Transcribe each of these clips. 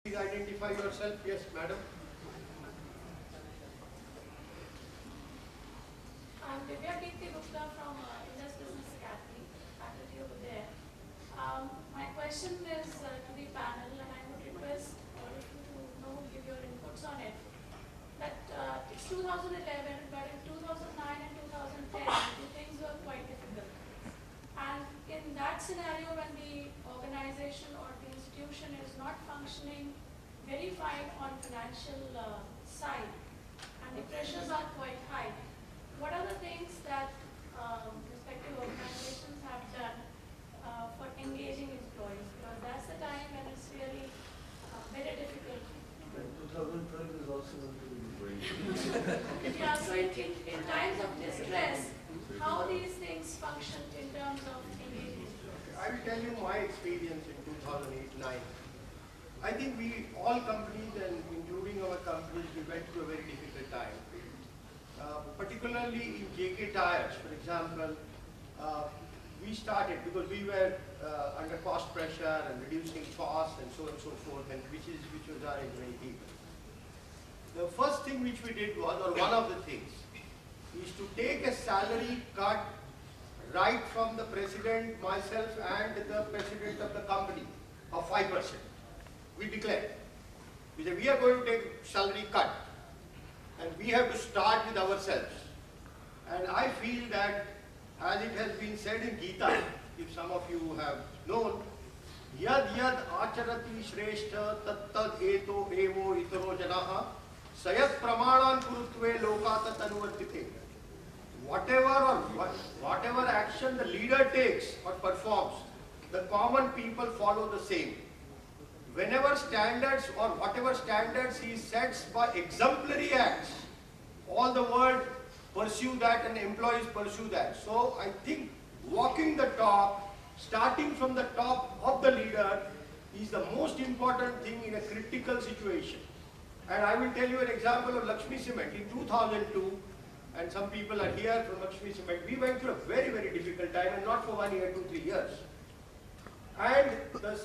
Please identify yourself. Yes, madam. I'm Divya Deepthi Gupta from Indus Business Academy, faculty over there. My question is to the panel, and I would request all of you to give your inputs on it. That it's 2011, but in 2009 and 2010, the things were quite difficult. And in that scenario, when the organization or the institution is not functioning very fine on financial side, and the pressures are quite high, what are the things that respective organizations have done for engaging employees? Because that's the time when it's really very difficult. 2012 is also going to be great. Yeah, so in times of distress, how these things function in terms of engaging employees? I will tell you my experience in 2008-9. I think all companies, and including our companies, we went through a very difficult time. Particularly in JK Tires, for example, we started because we were under cost pressure and reducing costs and so on and so forth, and which was our many people. The first thing which we did was, or one of the things, is to take a salary cut right from the president, myself, and the president of the company of 5%. We declared. We said we are going to take salary cut. And we have to start with ourselves. And I feel that, as it has been said in Gita, if some of you have known, yad yad acharati shreshta tat tad eto evo itaro janaha sayat pramanan kurutve lokata tanuvartite. Whatever action the leader takes or performs, the common people follow the same. Whenever standards or whatever standards he sets by exemplary acts, all the world pursue that and employees pursue that. So I think walking the talk, starting from the top of the leader, is the most important thing in a critical situation. And I will tell you an example of Lakshmi Cement. In 2002, and some people are here from Lakshmi Cement, we went through a very, very difficult time, and not for 1 year, 2, 3 years. And the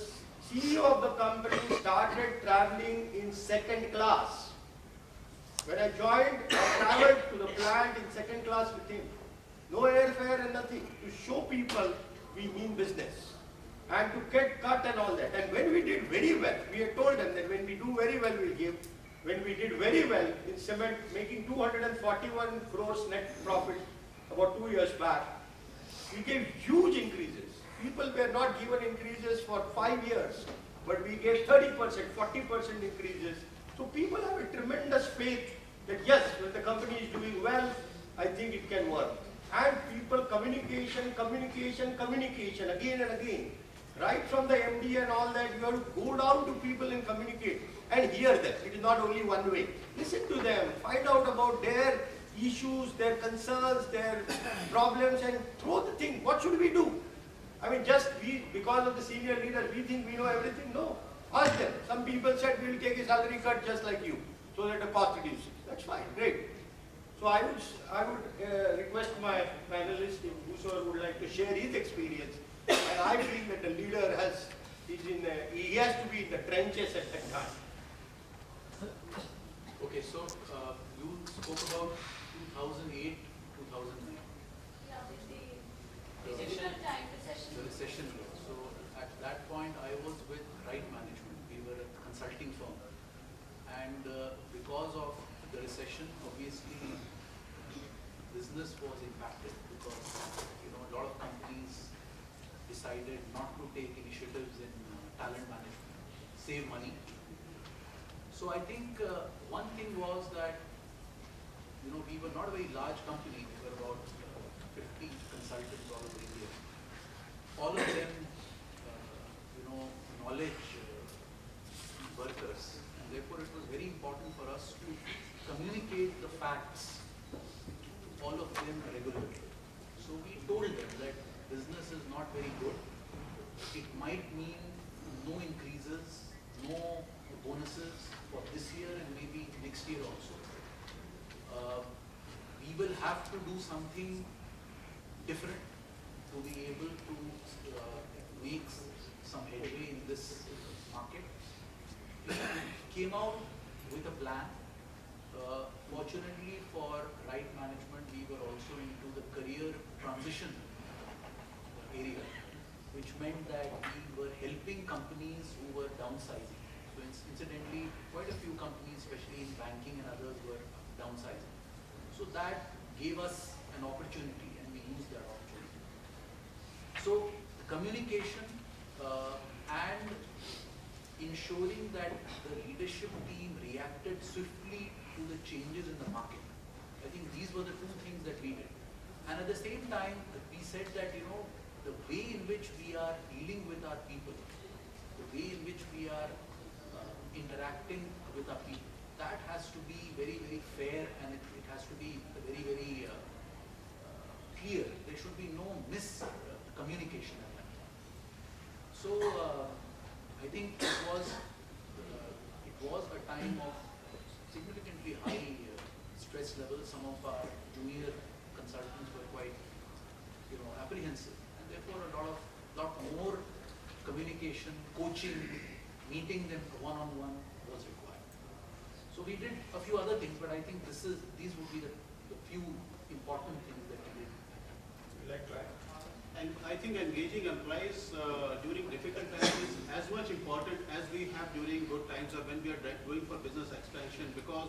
CEO of the company started traveling in second class. When I joined, I traveled to the plant in second class with him. No airfare and nothing. To show people we mean business. And to get cut and all that. And when we did very well, we had told them that when we do very well, we'll give. When we did very well in cement, making 241 crores net profit about 2 years back, we gave huge increases. People were not given increases for 5 years, but we gave 30%, 40% increases. So people have a tremendous faith that yes, when the company is doing well, I think it can work. And people, communication, again and again. Right from the MD and all that, you have to go down to people and communicate and hear them. It is not only one way. Listen to them, find out about their issues, their concerns, their problems, and throw the thing. What should we do? I mean, just because of the senior leader, we think we know everything? No. Ask them. Some people said we will take a salary cut just like you, so that the cost reduces. That's fine, great. So I would request my panelists, if whosoever would like to share his experience, and I feel that the leader he has to be in the trenches at that time. Okay, so you spoke about 2008, 2009. Yeah, with the Recession. difficult time, recession. The recession. So at that point, I was with Right Management. We were a consulting firm, and because of the recession, obviously business was impacted because a lot of companies decided not to take initiatives in talent management, save money. So I think one thing was that we were not a very large company. We were about 50 consultants all over India. All of them, knowledge workers, and therefore it was very important for us to communicate the facts to all of them regularly. So we told them that business is not very good. It might mean no increases, no bonuses for this year and maybe next year also. We will have to do something different to be able to make some headway in this market. came out with a plan. Fortunately for right management, we were also into the career transition area, which meant that we were helping companies who were downsizing. So incidentally, quite a few companies, especially in banking and others, were downsizing. So that gave us an opportunity, and we used that opportunity. So the communication and ensuring that the leadership team reacted swiftly to the changes in the market. I think these were the two things that we did. And at the same time, we said that, the way in which we are dealing with our people, the way in which we are interacting with our people, that has to be very, very fair, and it has to be very, very clear. There should be no miscommunication at that time. So I think it was a time of significantly high stress level. Some of our junior consultants were quite, apprehensive, and therefore a lot more communication, coaching, meeting them one-on-one was required. So we did a few other things, but I think these would be the few important things that we did. And I think engaging employees during difficult times is as much important as we have during good times or when we are going for business expansion, because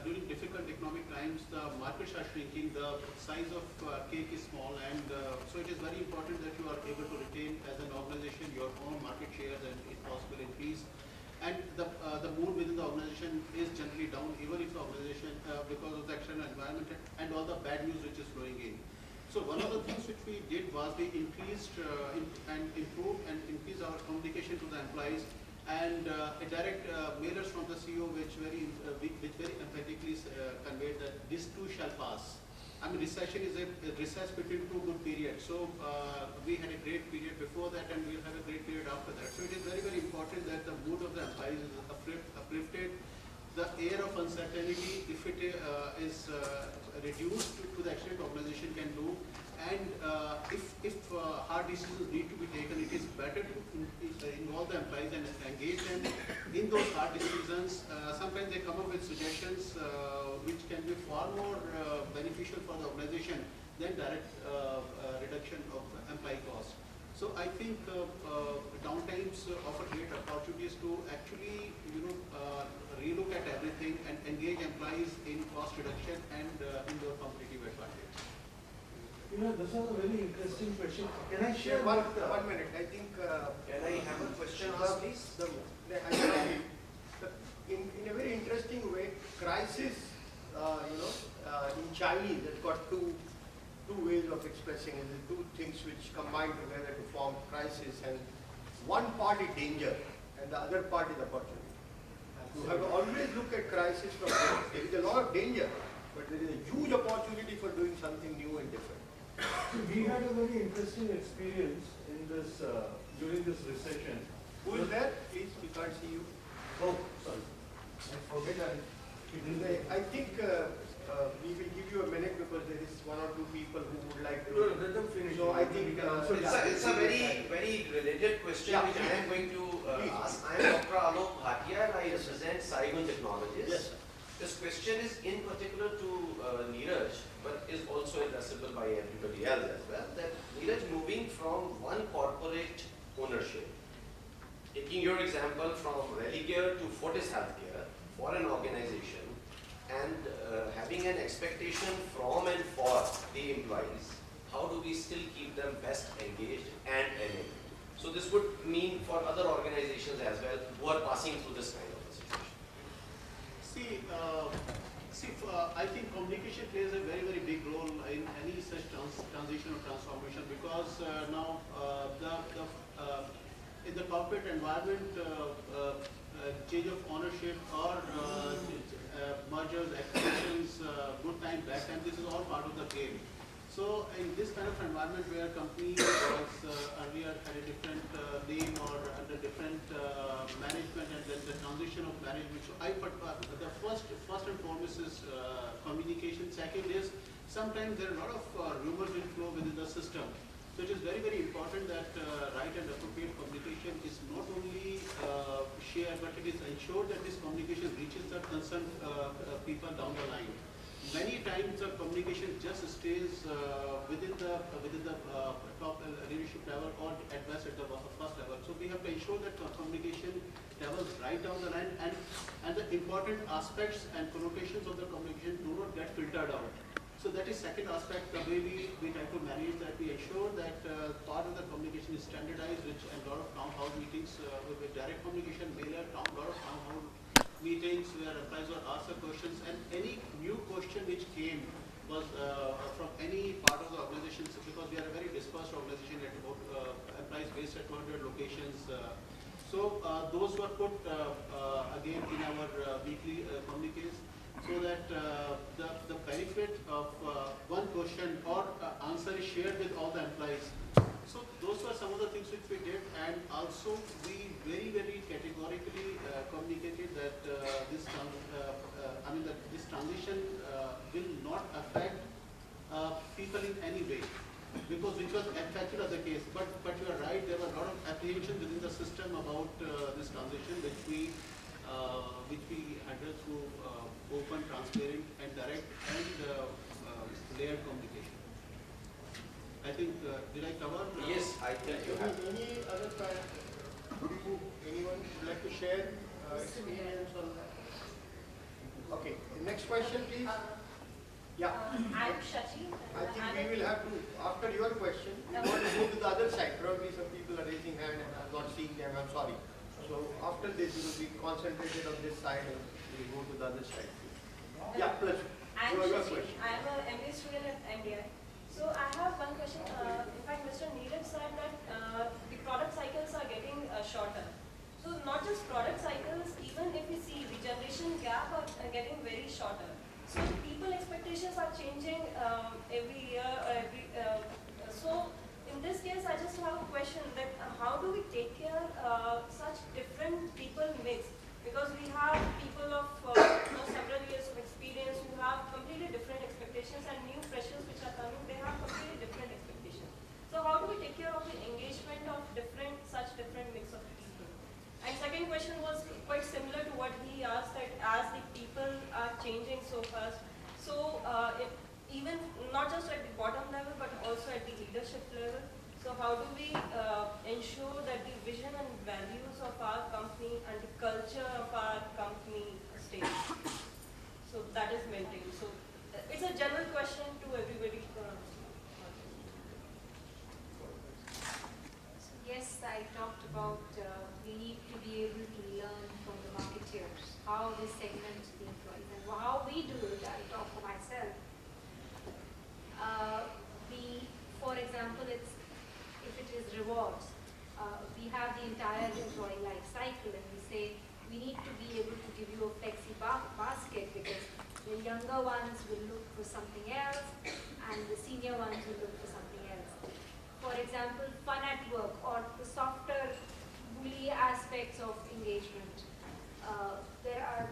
during difficult economic times, the markets are shrinking, the size of cake is small, and so it is very important that you are able to retain as an organization your own market shares and if possible increase. And the mood within the organization is generally down, even if the organization, because of the external environment and all the bad news which is flowing in. So one of the things which we did was we increased and improved and increased our communication to the employees, and a direct mailers from the CEO which very emphatically conveyed that this too shall pass. I mean, recession is a recess between two good periods. So we had a great period before that, and we'll have a great period after that. So it is very, very important that the mood of the employees is uplifted. The air of uncertainty, if it is reduced to the extent organization can do, and if hard decisions need to be taken, it is better to involve the employees and engage them in those hard decisions. Sometimes they come up with suggestions which can be far more beneficial for the organization than direct reduction of employee cost. So I think downtimes offer great opportunities to actually, relook at everything and engage employees in cost reduction and in their competitive advantage. This is a very interesting question. Can I share One minute. I think. Can I have a question asked, please? In a very interesting way, crisis, in Chinese, it's got two ways of expressing it. The two things which combine together to form crisis, and one part is danger, and the other part is opportunity. You have to always look at crisis from there. There is a lot of danger, but there is a huge opportunity for doing something new and different. We had a very interesting experience in this during this recession. Who is there? Please, we can't see you. Oh, sorry. I forget. I think we will give you a minute because there is one or two people who would like to. No, let them finish. So I think It's a very, very related question which I am going to ask. I am Dr. Alok Bhatia and I represent Saigon Technologies. Yes. This question is in particular to Neeraj, but is also addressable by everybody else as well. That Neeraj, moving from one corporate ownership, taking your example from Religare to Fortis Healthcare for an organization, and having an expectation from and for the employees, how do we still keep them best engaged and enabled? So this would mean for other organizations as well who are passing through this kind of a situation. I think communication plays a very, very big role in any such transition or transformation, because now in the corporate environment, change of ownership or mergers, acquisitions, good time, bad time, this is all part of the game. So in this kind of environment where company was earlier had a different name or under different management, and then the transition of management, so the first and foremost is communication. Second is sometimes there are a lot of rumors which flow within the system. So So it is very, very important that right and appropriate communication is not only shared, but it is ensured that this communication reaches the concerned people down the line. Many times the communication just stays within the top leadership level or at best at the first level. So we have to ensure that communication travels right down the line, and the important aspects and connotations of the communication do not get filtered out. So that is second aspect, the way we try to manage that. We ensure that part of the communication is standardized, which a lot of town hall meetings with direct communication, mailer, lot of town hall meetings where employees were asked the questions, and any new question which came was from any part of the organization, because we are a very dispersed organization at about employees based at 200 locations. So those were put again in our weekly communiques, so that the benefit of one question or answer is shared with all the employees. So those were some of the things which we did, and also we very, very categorically communicated that this transition will not affect people in any way, because which was affected as the case. But you are right, there were a lot of apprehension within the system about this transition, which we handled through open, transparent, and direct and layered communication. I think, did I cover? Yes, I think you have. Any other anyone would like to share experience on that? Okay, the next question, please. Yeah. I'm Shachi. I think we will have to, after your question, we want to go to the other side. Probably some people are raising hand and I'm not seeing them, I'm sorry. So after this, we will be concentrated on this side and we will go to the other side. Yeah, please. I'm Your Shachi. question. I'm a MBA student at MDI. So I have one question. In fact, Mr. Neeraj said that the product cycles are getting shorter. So not just product cycles, even if we see the generation gap are getting very shorter. So people expectations are changing every year. So in this case, I just have a question that how do we take care such different people mix? Because we have people of several years of experience who have completely different expectations, and new freshers which are coming, they have completely different expectations. So how do we take care of the engagement of such different mix of people? And second question was quite similar to what he asked, that as the people are changing so fast, so even not just at the bottom level, but also at the leadership level. So how do we ensure that the vision and values of our company and the culture of our company stays? So that is maintained. So it's a general question to everybody. Yes, I talked about we need to be able to learn from the marketeers, how they segment the employees, and how we do it. I talk for myself. For example, if it is rewards, we have the entire employee life cycle, and we say we need to be able to give you a flexi basket, because the younger ones will look for something else, and the senior ones will look for something else. For example, fun at work, or the softer bully aspects of engagement. There are,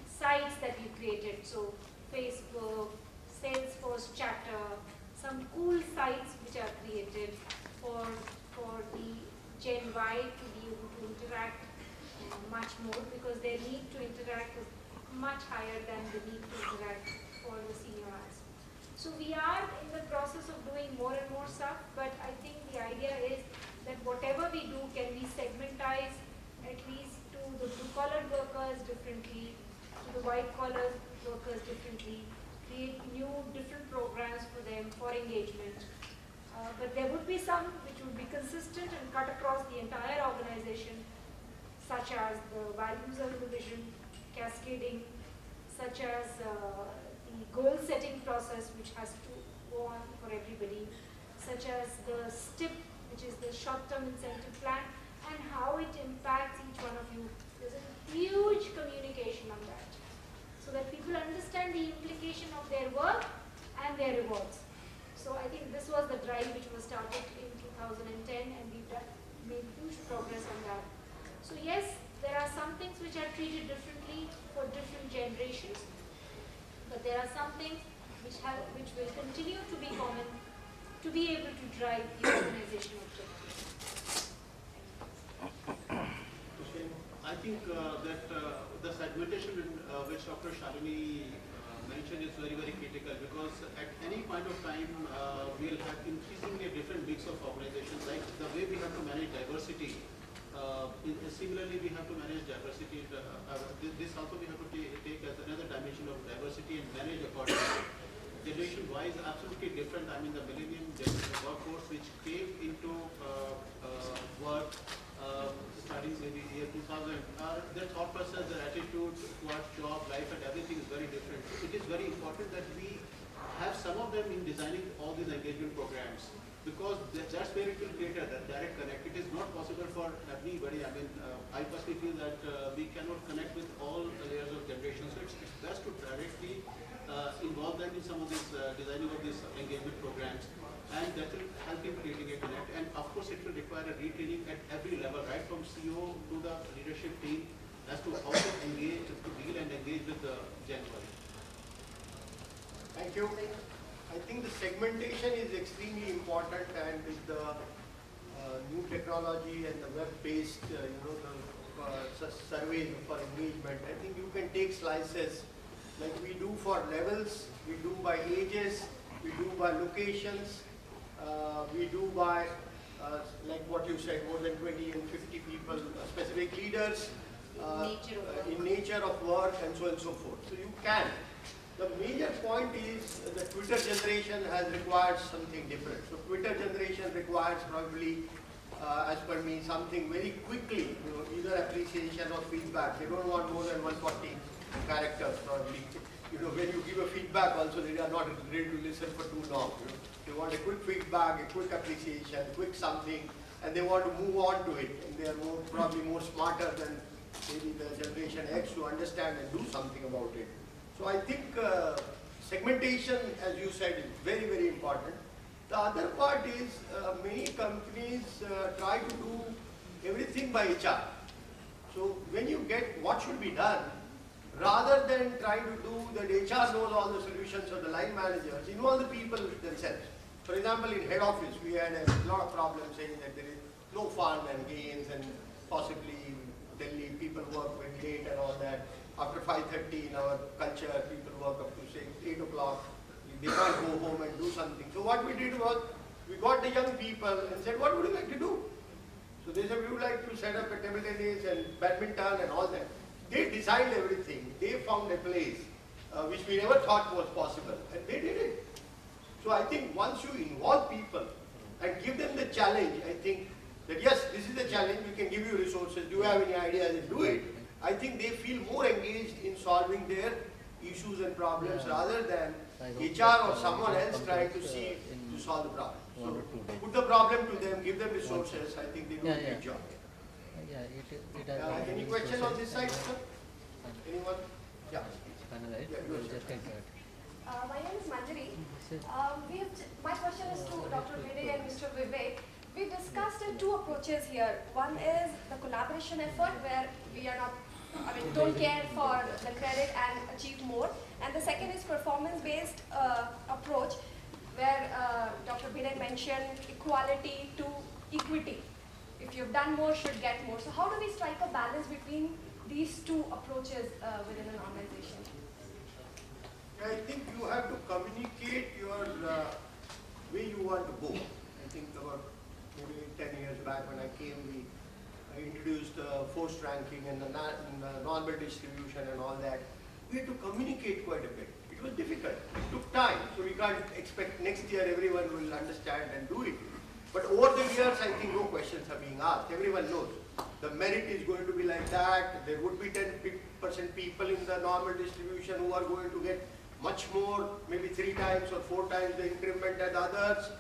sites that we created, so Facebook, Salesforce Chatter, some cool sites which are created for the Gen Y to be able to interact much more, because their need to interact is much higher than the need to interact for the seniors. So we are in the process of doing more and more stuff, but I think the idea is that whatever we do, can we segmentize at least to the blue-collar workers differently, to the white-collar workers differently, create new different programs for them for engagement. But there would be some which would be consistent and cut across the entire organization, such as the values of the vision, cascading, such as the goal setting process, which has to go on for everybody, such as the STIP, which is the short-term incentive plan, and how it impacts each one of you. There's a huge communication on that, so that people understand the implication of their work and their rewards. So I think this was the drive which was started in 2010, and we've made huge progress on that. So yes, there are some things which are treated differently for different generations, but there are some things which will continue to be common to be able to drive the organization objectives? I think that the segmentation which Dr. Shalini mentioned is very, very critical, because at any point of time we'll have increasingly a different mix of organizations. Like the way we have to manage diversity, similarly we have to manage diversity. This also we have to take as another dimension of diversity and manage accordingly. Generation-wise, absolutely different. I mean, the millennium workforce which came into work starting maybe year 2000, their thought process, their attitude towards job, life and everything is very different. So it is very important that we have some of them in designing all these engagement programs, because that's where it will create a direct connect. It is not possible for everybody. I mean, I personally feel that we cannot connect with all layers of generation. So it's best to directly involve them in some of this designing of these engagement programs, and that will help in creating a connect. And of course, it will require a retraining at every level, right from CEO to the leadership team, as to how to engage, to deal and engage with the Gen Y. Thank you. I think the segmentation is extremely important, and with the new technology and the web-based, the surveys for engagement, I think you can take slices like we do for levels, we do by ages, we do by locations, we do by, like what you said, more than 20 and 50 people, specific leaders, in nature of work, and so on and so forth. So you can. The major point is the Twitter generation has required something different. So Twitter generation requires probably, as per me, something very quickly, either appreciation or feedback. They don't want more than 140 characters probably. When you give a feedback also, they are not ready to listen for too long. They want a quick feedback, a quick appreciation, quick something, and they want to move on to it. And they are probably more smarter than maybe the generation X to understand and do something about it. So I think segmentation, as you said, is very, very important. The other part is many companies try to do everything by HR. So when you get what should be done, rather than trying to do that HR knows all the solutions, or the line managers, involve the people themselves. For example, in head office, we had a lot of problems saying that there is no fun and gains, and possibly Delhi people work very late and all that. After 5:30 in our culture, people work up to say 8 o'clock. They can't go home and do something. So what we did was, we got the young people and said, what would you like to do? So they said, we would like to set up a table tennis and badminton and all that. They designed everything. They found a place which we never thought was possible, and they did it. So I think once you involve people and give them the challenge, I think that yes, this is the challenge, we can give you resources, do you have any ideas, and do it. I think they feel more engaged in solving their issues and problems rather than HR or someone else trying to see to solve the problem. So put the problem to them, give them resources, I think they do a great job. Any question on this side, sir? Anyone? Yeah. My name is Manjari. My question is to Dr. Vinay and Mr. Vivek. We discussed two approaches here. One is the collaboration effort, where we are not, don't care for the credit and achieve more. And the second is performance-based approach, where Dr. Vinay mentioned equality to equity. If you've done more, should get more. So how do we strike a balance between these two approaches within an organization? I think you have to communicate your way you want to go. I think about maybe 10 years back when I came, I introduced forced ranking and the normal distribution and all that. We had to communicate quite a bit. It was difficult. It took time. So we can't expect next year everyone will understand and do it. But over the years, I think no questions are being asked. Everyone knows. The merit is going to be like that. There would be 10% people in the normal distribution who are going to get much more, maybe 3 times or 4 times the increment as others.